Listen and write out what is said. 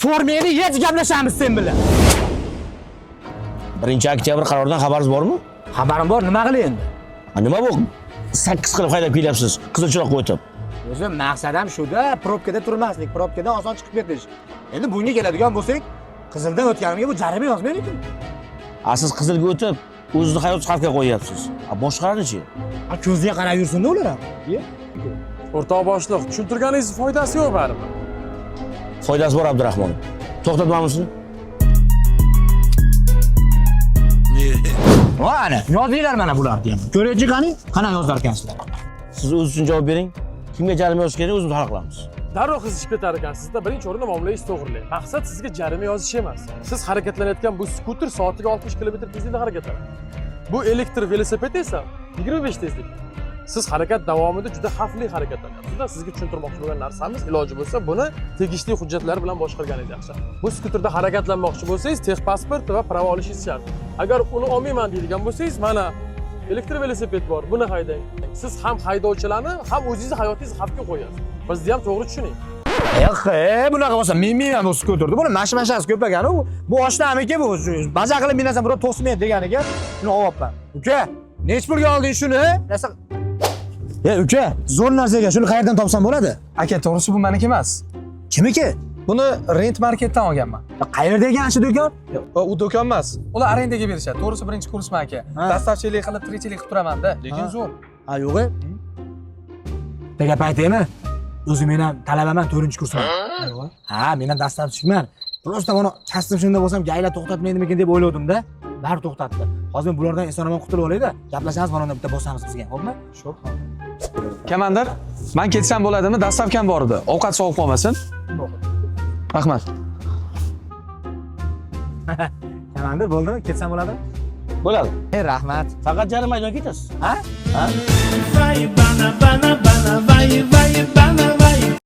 Formeni hech gaplashamiz sen bilan. 1-oktyabr qaroridan xabaringiz bormi? Xabarim bor, nima qilay endi? Nima bu? 8 qilib haydab kelyapsiz, qizil chiroqqa o'tib. O'zim maqsadim shuda, probkada turmaslik, probkadan oson chiqib ketish. Endi bunga keladigan bo'lsak, qizildan o'tganimga bu jarima yozmaylik. Siz qizilga o'tib, o'zingizni hayot xavfga qo'yapsiz. Boshqalarni-chi? Ko'ziga qarab yursin-da ular ham. O'rtoq boshliq, tushuntirganingiz foydasi yo'q baribir. Foydasi bor Abdurahmon. To'xtatmamizmi? Mana, yozinglar mana bularni ham. Ko'raychi qani? Qanaqa yozar ekansizlar? Siz o'zingiz uchun javob bering. Kimga jarima yozish kerak, o'zimiz hal qilamiz. Darrov qiz chiqib ketar ekansizda, birinchi o'rinda muomalangizni to'g'rilang. Maqsad sizga jarima yozish emas. Siz harakatlanayotgan bu skuter soatiga 60 km tezlikda harakatlanadi. Bu elektr velosiped esa 25 tezlik. Siz harakat davomida juda xavfli harakatlanyapsiz. Sizga tushuntirmoqchi bo'lgan narsamiz, iloji bo'lsa, buni tegishli hujjatlar bilan boshqarganingiz yaxshi. Bu skuterda harakatlanmoqchi bo'lsangiz, texpasport va pravo olishingiz shart. Agar uni olmayman deydigan bo'lsangiz, mana elektr velosiped bor, buni haydang. Siz ham haydovchilarni, ham o'zingizni hayotingizni xavfga qo'yasiz. Bizni ham to'g'ri tushuning. Bunaqa bo'lsa, men ham bu skuterda buni mashmashasi ko'pagani u. Bu oshnamiki bu. Baza qilib minasam, birov to'smaydi deganiga, shuni olyapman. Uka, nech pulga olding shuni? Uka, zo'r narsaga shuni qayerdan topsam bo'ladi? Aka, to'g'risi bu meniki emas. Kimiki? Buni rent marketdan olganman. Qayerda ekan shu do'kon? U do'kon emas. Ular arendaga berishadi. To'g'risi birinchi kursman aka. Dastavchilik qilib, tirikchilik qilib turaman-da, lekin zo'r. Yo'q. Nega paytaymi? O'zim men ham talabaman, 4-kursman. Men ham dastavchiman. Prosta mana kasbim shunda bo'lsam, gayla to'xtatmaydimikin deb o'yladim-da. Bari to'xtatdi. Hozir bulardan eson-omon qutulib olayda. Gaplashamiz, mana unda bitta bosamiz bizga, xo'pmi? Sho'p. Komandir, men ketsam bo'ladimi? Dastavkam bor edi. Ovqat sovib qolmasin. Rahmat. Komandir, bo'ldimi? Ketsam bo'ladimi? Bo'ladi. Rahmat. Faqat jarima maydonga ketasiz. Ha?